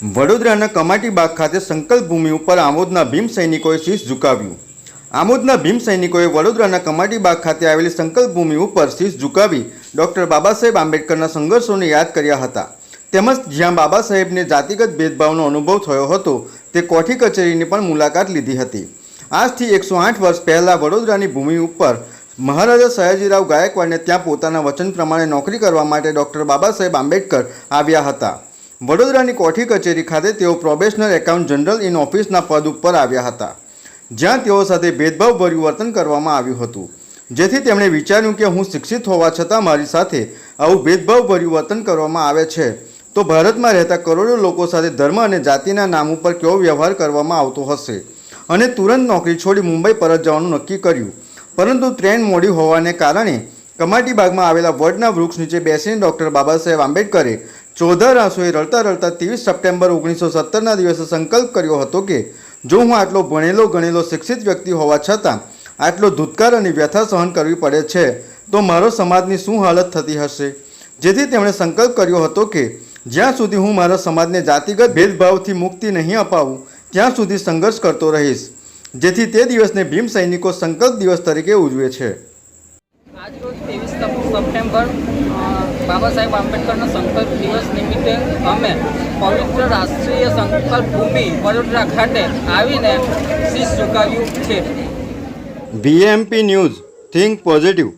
વડોદરાના કમાટીબાગ ખાતે સંકલ્પ ભૂમિ ઉપર આમોદના ભીમ સૈનિકોએ શીશ ઝુકાવ્યું। આમોદના ભીમ સૈનિકોએ વડોદરાના કમાટીબાગ ખાતે આવેલી સંકલ્પ ભૂમિ ઉપર શીશ ઝુકાવી ડૉક્ટર બાબા સાહેબ આંબેડકરના સંઘર્ષોને યાદ કર્યા હતા। તેમજ જ્યાં બાબા સાહેબને જાતિગત ભેદભાવનો અનુભવ થયો હતો તે કોઠી કચેરીની પણ મુલાકાત લીધી હતી। આજથી 108 વર્ષ પહેલાં વડોદરાની ભૂમિ ઉપર મહારાજા સયાજીરાવ ગાયકવાડને ત્યાં પોતાના વચન પ્રમાણે નોકરી કરવા માટે ડૉક્ટર બાબા સાહેબ આંબેડકર આવ્યા હતા। વડોદરાની કોઠી કચેરી ખાતે તેઓ પ્રોબેશનર એકાઉન્ટ જનરલ ઇન ઓફિસના પદ ઉપર આવ્યા હતા, જ્યાં તેઓ સાથે ભેદભાવભર્યું વર્તન કરવામાં આવ્યું હતું, જેથી તેમણે વિચાર્યું કે હું શિક્ષિત હોવા છતાં મારી સાથે આવું ભેદભાવભર્યું વર્તન કરવામાં આવે છે તો ભારતમાં રહેતા કરોડો લોકો સાથે ધર્મ અને જાતિના નામ ઉપર કેવો વ્યવહાર કરવામાં આવતો હશે, અને તુરંત નોકરી છોડી મુંબઈ પરત જવાનું નક્કી કર્યું। પરંતુ ટ્રેન મોડી હોવાને કારણે કમાટીબાગમાં આવેલા વડના વૃક્ષ નીચે બેસીને ડૉક્ટર બાબા સાહેબ આંબેડકરે ચોધાર આંસુએ રડતા રડતા 23 સપ્ટેમ્બર 1917ના દિવસે સંકલ્પ કર્યો હતો કે જો હું આટલો ભણેલો ગણેલો શિક્ષિત વ્યક્તિ હોવા છતાં આટલો ધૂતકાર અને વ્યથા સહન કરવી પડે છે તો મારો સમાજની શું હાલત થતી હશે। જેથી તેમણે સંકલ્પ કર્યો હતો કે જ્યાં સુધી હું મારા સમાજને જાતિગત ભેદભાવથી મુક્તિ નહીં અપાવું ત્યાં સુધી સંઘર્ષ કરતો રહીશ, જેથી તે દિવસને ભીમ સૈનિકો સંકલ્પ દિવસ તરીકે ઉજવે છે। આજરોજ 23 સપ્ટેમ્બર બાબા સાહેબ આંબેડકરના સંકલ્પ દિવસ નિમિત્તે અમે પવિત્ર રાષ્ટ્રીય સંકલ્પ ભૂમિ વડોદરા ખાતે આવીને શીશ ઝુકાવ્યું છે। VMP news, think positive.